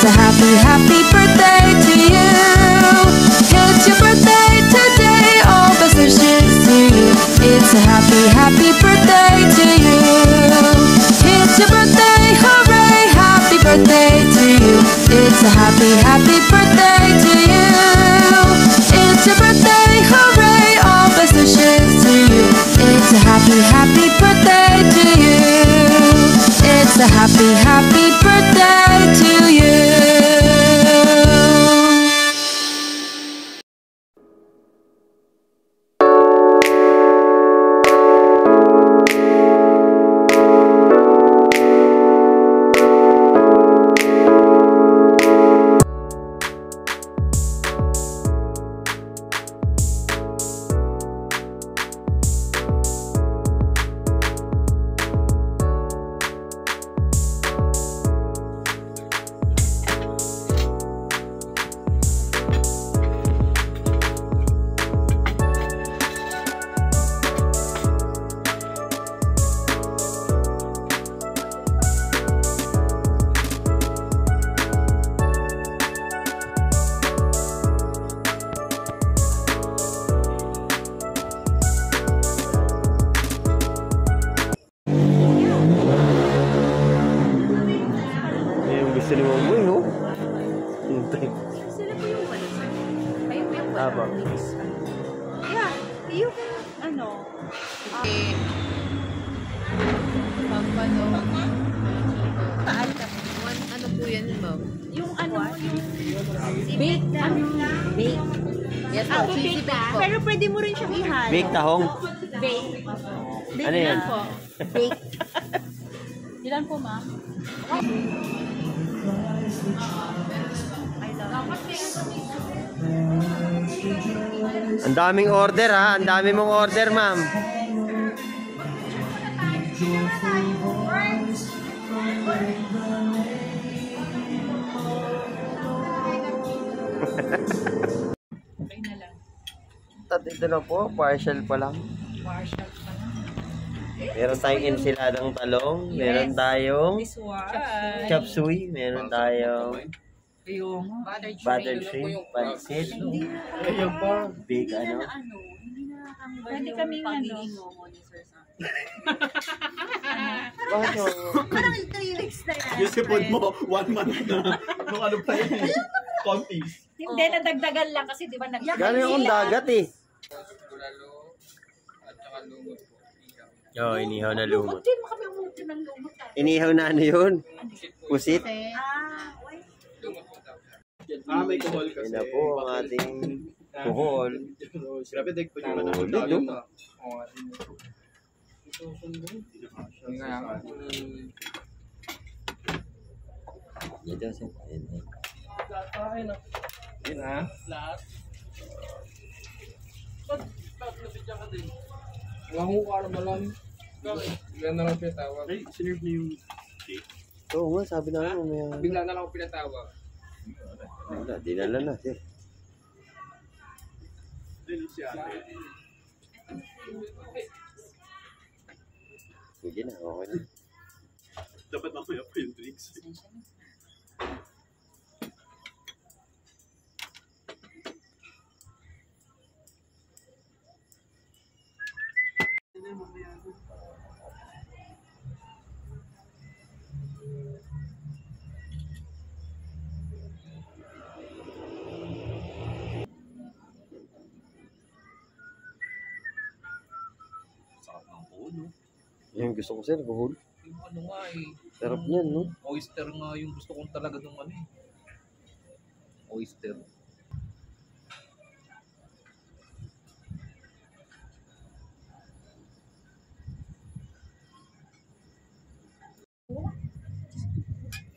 a happy, happy birthday to you. It's your birthday today, all best wishes to you. It's a happy, happy birthday to you. It's your birthday, hooray, happy birthday to you. It's a happy, happy birthday to you. It's your birthday, hooray, all best wishes to you. It's a happy, happy birthday to you. It's a happy, happy birthday to you. Gusto ni Mama, no? Sila po yung ano, sir? Kayo po yung Tama. Yeah, yung ano. Paal ka. Ano po yan, ma'am? Yung ano, yung Bake. bake. Yes, Ah, po. Cheesy bake bake po. Pero pwede mo rin siyang ihalo. Bake tahong. Bake. Bake Ano yan? lang po. Bake. Ilan po, ma'am? Ang daming order, ha? Ang dami mong order, ma'am. Okay na lang. At ito na po, partial pa lang. Partial pa lang. Meron tayong ensiladang talong, meron tayong This one. chop suey, meron tayong Yung butter shrimp, pansit, big ano. Pwede kami ano. Bakit mo? Parang 3 weeks na yan. Yung sipon mo, 1 month na. Nung ano pa yun? Contis. Hindi, nadagdagan lang kasi di ba Gano'n yung dagat eh. Oo, inihaw na lumot. Hindi mo kami umuti ng lumot. Inihaw na ano yun? Pusit. May kuhol kasi. Yun na po ang ating kuhol. Grabe, dek po yung Kuhol ano. dito. Ito siya. Yun ha. Nanguha na malam. Bigla na lang pinatawag. Ay, sinerve niyo yung cake. Oo nga, sabi na mamaya. Bigla na lang ako pinatawag. Wala, dinala na. Sir. Dito si ate. Sige na, okay na. Dapat mamaya po yung drinks. Sarap ng kuhol, no? Yung gusto ko sir, kuhol. Yung ano nga eh. Sarap niyan, no? Oyster nga yung gusto kong talaga nung ano eh. Oyster.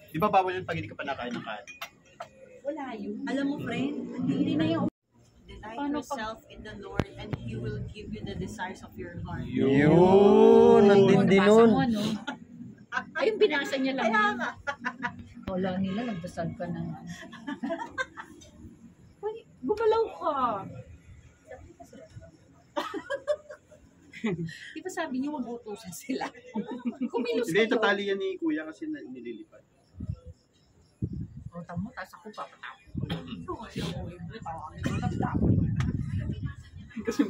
Di ba bawal yun pag hindi ka pa nakain ng kanin? Wala yun. Alam mo, friend, Hindi na yung delight Paano yourself in the Lord and He will give you the desires of your heart. Yun! Nandindi nun. Ayun, binasa niya lang. Kaya nga. Wala nila, nagdasal ka na. Gumalaw ka. Di ba sabi niyo mabutusan sila? Kumilos Hindi, kayo. tatali yan ni Kuya kasi nililipad. tatakbutan mo, tapos ako papatapos. Kasi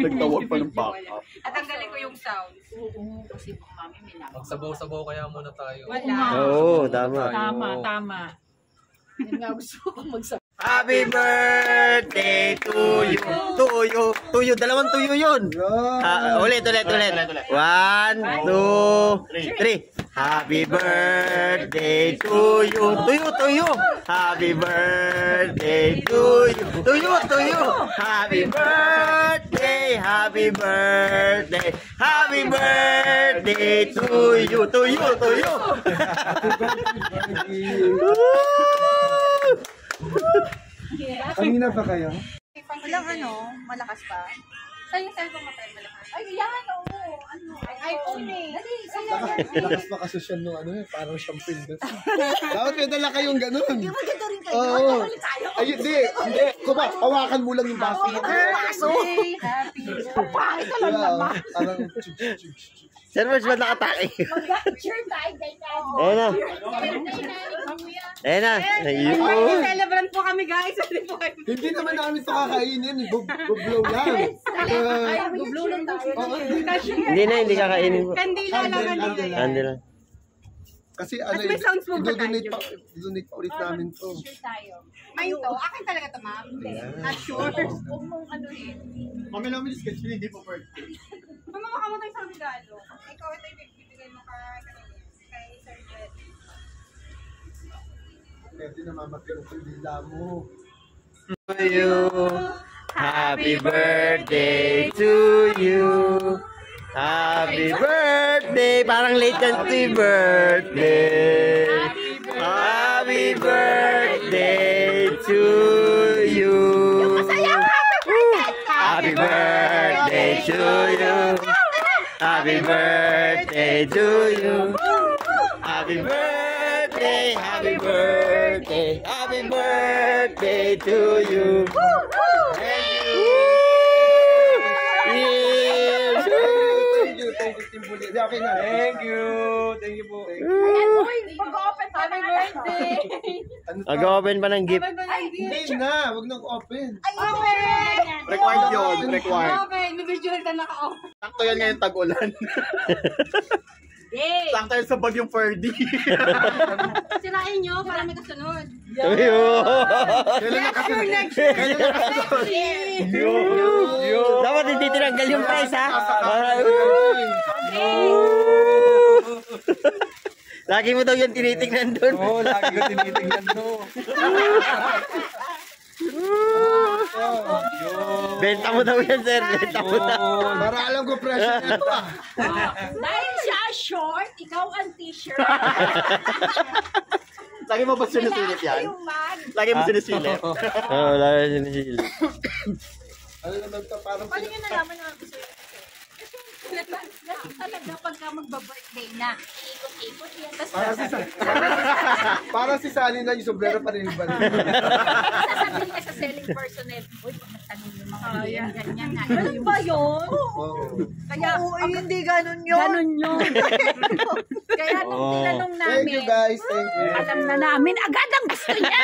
nagtawag pa ng backup. At tanggalin ko yung sound. Oo, kasi mami may nabang. Magsabaw-sabaw kaya muna tayo. Wala. Oo, tama. Tama. Yun nga gusto ko magsabi. Happy birthday to you. To you. Dalawang to you yun. Ulit. 1, 2, 3. Happy birthday to you. To you. Happy birthday to you. To you. Happy birthday. Happy birthday. Happy birthday to you. To you. Kanina pa kayo? Walang malakas pa. Saan yung cellphone mo tayo malakas? Ay, yan, oo. iPhone eh. Dali, Lakas pa kasosyal nung parang siyang pindas. Dapat may dala kayong ganun. Hindi mo ganda rin kayo. Oo. Balik tayo. Ay, hindi. Kuba, hawakan mo lang yung baso. Baso. Happy birthday. Parang, Sir Merge, ba't nakatake? Mag-sure tayo, guys. Ayan na. Ayun. Celebrant po kami, guys. hindi naman namin ito kakainin. Bublow lang. Ay, bublo lang tayo. Hindi kakainin mo. Kandila lang. Andi lang. Kasi may sounds mo ba i-donate tayo? i-donate pa ulit namin to. Sure tayo. Ay, ito. Akin talaga ito, ma'am. Not sure. Huwag mong Mami namin yung schedule, hindi po birthday. Mama, makamatay sa regalo. Ikaw, ito yung bibigay mo kay Sir Jed. Pwede namamatay ang kandila mo. To you. Happy birthday to you. Happy birthday. Parang late yan to yung birthday. Happy birthday to you. Happy birthday to you. Happy birthday to you. Happy birthday, happy birthday, happy birthday to you. Yes! Thank you, Team Bully. Okay na. Thank you po. Mag-open happy birthday. Mag-open pa ng gift. Hindi na, wag nang open. Ay, open! Required yun, required. Open, may visual ka naka-open. Sakto yan ngayon tag-ulan. Yay! Sakto yan sa bagyong Ferdy. Sirain nyo para may kasunod. Kailan na kasi Dapat hindi tinanggal yung price, ha? Lagi mo daw yan tinitingnan doon. Oo, lagi ko tinitingnan to. Benta mo daw yan, sir. Benta mo daw. Para alam ko presyo nito ah. Dahil siya short, ikaw ang t-shirt. Lagi mo ba sinusulit yan? Yung mag. Lagi mo sinusulit. Oo, lagi sinisili. Ano naman to, parang Paano nyo nalaman na gusto yun? Talaga pagka magba-birthday na, ikot-ikot yan. parang si Sally na yung sombrero pa rin yung balik. Sasabihin ka sa selling personnel, uy, pag nagtanong yung mga ganyan na. Ganun ba yun? Oo. Kaya, hindi ganun yun. Ganun yun. Kaya nung tinanong namin, Thank you guys, thank you. alam na namin agad ang gusto niya.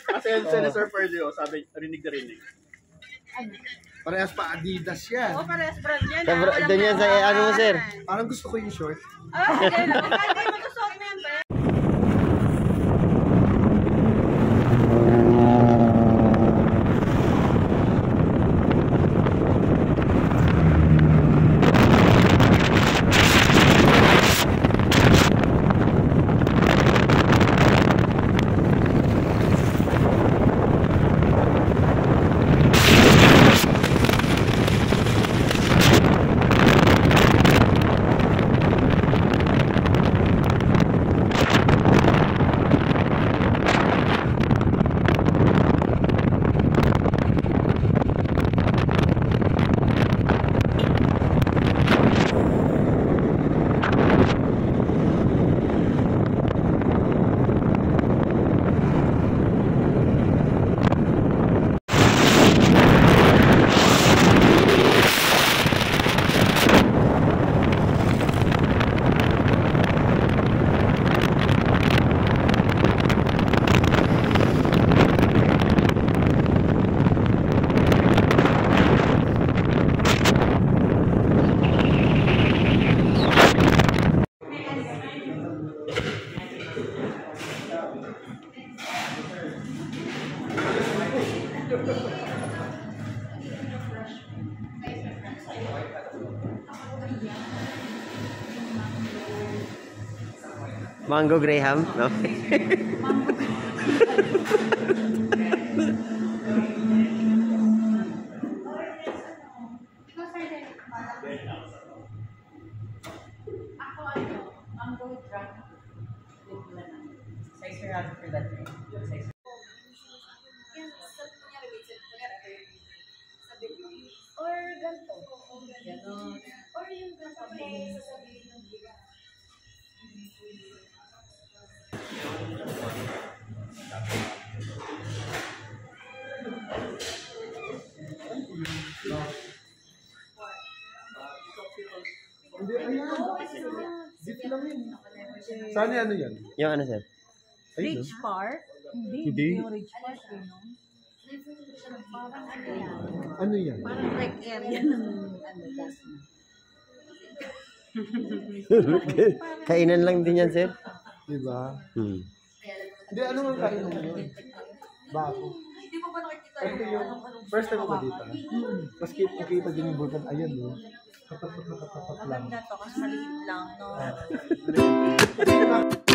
Kasi yun siya ni Sir Ferdy, sabi, rinig na rinig. Parehas pa Adidas yan. Oo, parehas brand yan. Doon yan sa ano mo, sir? Parang gusto ko yung short. Sige lang. Kaya magusok mo yan, ba? Mango Graham, no? Or ganito. Ganon. Or yung ganito may sasabihin ng bigat. Hindi, ayun. Dito lang yun. Saan yan, ano yan? Yung ano, sir? Ayun, Ridge Park? Hindi. Yung Ridge Park, yun, no? Parang ano yan. Ano yan? Parang rec area ng ano, gas na. Kainan lang din yan, sir. Diba? Hmm. Hindi, ano nga kain mo yun? Bako. Hindi mo ba nakikita Ito yung first time ko ba dito? Mas kita din yung vulkan. Ayan, no? Katapat na katapat lang. Maganda to kasi maliit lang, no? Hindi na